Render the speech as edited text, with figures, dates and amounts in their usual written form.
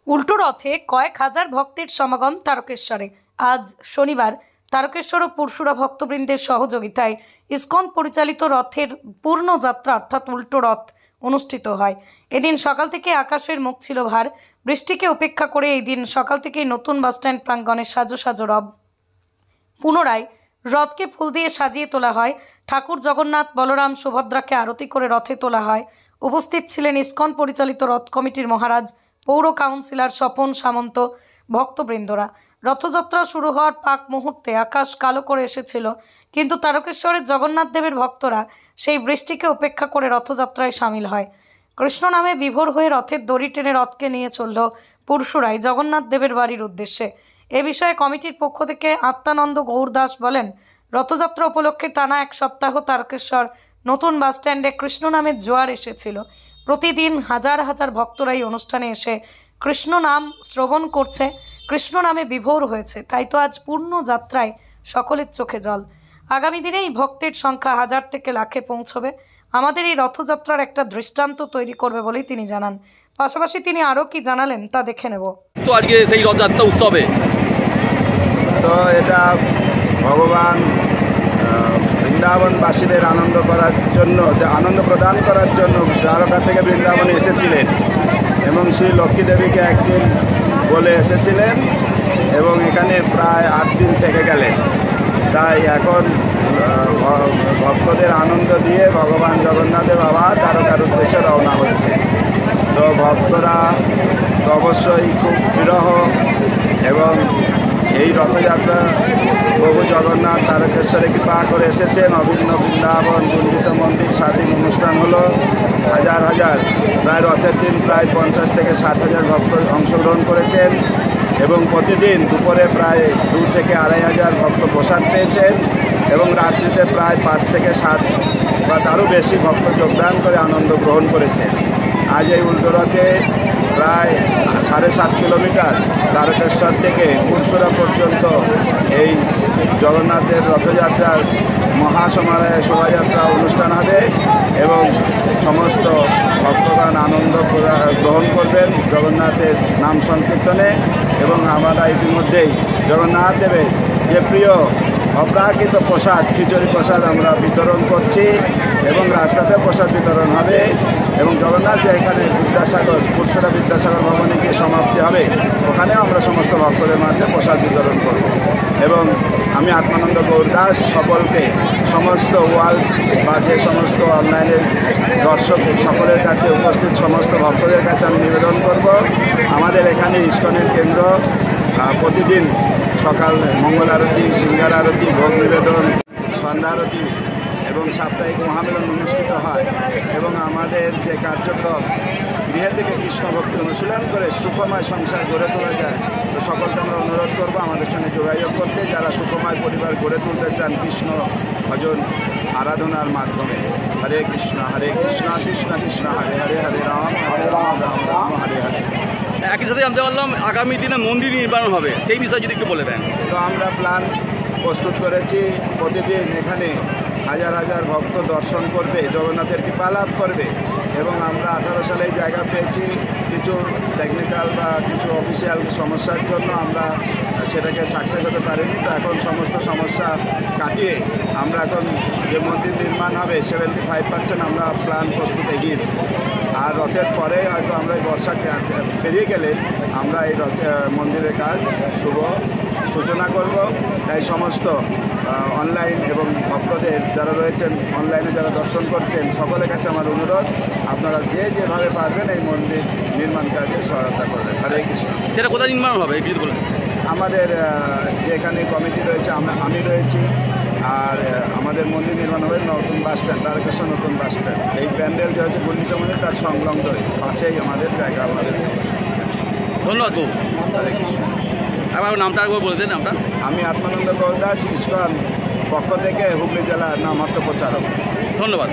উল্টো রথে কয়েক হাজার ভক্তের সমাগম তারকেশ্বরে। আজ শনিবার তারকেশ্বর ও পরশুরা ভক্তবৃন্দের সহযোগিতায় ইসকন পরিচালিত রথের পূর্ণ যাত্রা অর্থাৎ উল্টো রথ অনুষ্ঠিত হয়। এদিন সকাল থেকে আকাশের মুখ ছিল ভার। বৃষ্টিকে উপেক্ষা করে এই দিন সকাল থেকেই নতুন বাসস্ট্যান্ড প্রাঙ্গণে সাজো সাজো রব। পুনরায় রথকে ফুল দিয়ে সাজিয়ে তোলা হয়। ঠাকুর জগন্নাথ, বলরাম, সুভদ্রাকে আরতি করে রথে তোলা হয়। উপস্থিত ছিলেন ইসকন পরিচালিত রথ কমিটির মহারাজ, পৌর কাউন্সিলর স্বপন সামন্ত, ভক্তবৃন্দরা। রথযাত্রা শুরু হওয়ার পাক মুহূর্তে আকাশ কালো করে এসেছিল, কিন্তু তারকেশ্বরের জগন্নাথ দেবের ভক্তরা সেই বৃষ্টিকে উপেক্ষা করে রথযাত্রায় সামিল হয়। কৃষ্ণ নামে বিভোর হয়ে রথের দড়ি টেনে রথকে নিয়ে চলল পরশুরায় জগন্নাথ দেবের বাড়ির উদ্দেশ্যে। এ বিষয়ে কমিটির পক্ষ থেকে আত্মানন্দ গৌরদাস বলেন, রথযাত্রা উপলক্ষে টানা এক সপ্তাহ তারকেশ্বর নতুন বাসস্ট্যান্ডে কৃষ্ণ নামের জোয়ার এসেছিল। প্রতিদিন হাজার হাজার ভক্তরা এই অনুষ্ঠানে এসে কৃষ্ণ নাম শ্রবণ করছে, কৃষ্ণ নামে বিভোর হয়েছে। তাই তো আজ পূর্ণ যাত্রায় সকলের চোখে জল। আগামী দিনে এই ভক্তের সংখ্যা হাজার থেকে লাখে পৌঁছবে। আমাদের এই রথযাত্রার একটা দৃষ্টান্ত তৈরি করবে বলেই তিনি জানান। পাশাপাশি তিনি আরও কি জানালেন তা দেখে নেব। তো আজকে সেই রথযাত্রা উৎসবে তো এটা ভগবান বৃন্দাবনবাসীদের আনন্দ করার জন্য, আনন্দ প্রদান করার জন্য দ্বারকা থেকে বৃন্দাবনে এসেছিলেন এবং শ্রী লক্ষ্মী দেবীকে একদিন বলে এসেছিলেন এবং এখানে প্রায় 8 দিন থেকে গেলেন। তাই এখন ভক্তদের আনন্দ দিয়ে ভগবান জগন্নাথের বাবা দ্বারকার উদ্দেশ্যে রওনা হচ্ছে। তো ভক্তরা তো অবশ্যই খুব বিরহ এবং এই রথযাত্রা প্রভু জগন্নাথ তারকেশ্বরে কৃপা করে এসেছেন। অভিন্ন বৃন্দাবন গুঞ্জিত মন্দির স্বাধীন অনুষ্ঠান হলো। হাজার হাজার, প্রায় রথের দিন প্রায় 50 থেকে 60 হাজার ভক্ত অংশগ্রহণ করেছেন এবং প্রতিদিন দুপুরে প্রায় 2 থেকে 2.5 হাজার ভক্ত প্রসাদ পেয়েছেন এবং রাত্রিতে প্রায় 5 থেকে 7 বা তারও বেশি ভক্ত যোগদান করে আনন্দ গ্রহণ করেছেন। আজ এই উল্টো রথে প্রায় 7.5 কিলোমিটার তারকেশ্বর থেকে পরশুরা পর্যন্ত এই জগন্নাথের রথযাত্রার মহাসমারোহে শোভাযাত্রা অনুষ্ঠান হবে এবং সমস্ত ভক্তগণ আনন্দ গ্রহণ করবেন জগন্নাথের নাম সংকীর্তনে। এবং আমরা ইতিমধ্যেই জগন্নাথ দেবের যে প্রিয় অপ্রাকৃত প্রসাদ, খিচুড়ি প্রসাদ আমরা বিতরণ করছি এবং রাস্তাতে প্রসাদ বিতরণ হবে এবং জগন্নাথ যে এখানে বিদ্যাসাগর, পরশুরা বিদ্যাসাগর ভবনে গিয়ে সমাপ্তি হবে, ওখানেও আমরা সমস্ত ভক্তদের মাঝে প্রসাদ বিতরণ করব। এবং আমি আত্মানন্দ গৌরদাস সকলকে, সমস্ত ওয়ার্ল্ড বা যে সমস্ত অনলাইনের দর্শক সকলের কাছে উপস্থিত সমস্ত ভক্তদের কাছে আমি নিবেদন করব, আমাদের এখানে ইসকনের কেন্দ্র প্রতিদিন সকাল মঙ্গল আরতি, সিঙ্গার আরতি, ভোগ নিবেদন, সন্ধ্যা আরতি এবং সাপ্তাহিক মহামিলন অনুষ্ঠিত হয় এবং আমাদের যে কার্যক্রম গৃহে থেকে কৃষ্ণ ভক্তি অনুশীলন করে সুখময় সংসার গড়ে তোলা যায়। তো সকলকে আমরা অনুরোধ করবো আমাদের সঙ্গে যোগাযোগ করতে, যারা সুখময় পরিবার গড়ে তুলতে চান কৃষ্ণ ভজন আরাধনার মাধ্যমে। হরে কৃষ্ণ কৃষ্ণ কৃষ্ণ হরে হরে, হরে রাম রাম রাম হরে হরে। একই সাথে জানতে পারলাম আগামী দিনে মন্দির নির্মাণ হবে, সেই বিষয়ে যদি একটু বলে দেন। তো আমরা প্ল্যান প্রস্তুত করেছি, প্রতিদিন এখানে হাজার হাজার ভক্ত দর্শন করবে, জগন্নাথের কৃপা লাভ করবে এবং আমরা 18 সালে জায়গা পেয়েছি। কিছু টেকনিক্যাল বা কিছু অফিসিয়াল সমস্যার জন্য আমরা সেটাকে সাকসেস হতে পারিনি। তো এখন সমস্ত সমস্যা কাটিয়ে আমরা এখন যে মন্দির নির্মাণ হবে 75% আমরা প্ল্যান প্রস্তুত এগিয়েছি। আর রথের পরে হয়তো আমরা বর্ষা পেরিয়ে গেলে আমরা এই মন্দিরের কাজ শুভ সূচনা করব। তাই সমস্ত অনলাইন এবং ভক্তদের যারা রয়েছেন অনলাইনে যারা দর্শন করছেন সকলের কাছে আমার অনুরোধ, আপনারা যেভাবে পারবেন এই মন্দির নির্মাণ কাজে সহায়তা করবেন। হরে কৃষ্ণ। সেটা কোথায় নির্মাণ হবে একটু বলুন। আমাদের যেখানে কমিটি রয়েছে আমি রয়েছি, আর আমাদের মন্দির নির্মাণ হবে নতুন বাসস্ট্যান্ড, তারকেশ্বর নতুন বাসস্ট্যান্ড। এই প্যান্ডেল যে হচ্ছে গুঞ্জিত মন্দির তার সংলগ্ন পাশেই আমাদের জায়গা আমাদের রয়েছে। ধন্যবাদ। হরে কৃষ্ণ। আবার নামটা একবার বলে দেন। নামটা আমি আত্মানন্দ গৌরদাস, ইসকন পক্ষ থেকে হুগলি জেলার নামহট্ট প্রচারক। ধন্যবাদ।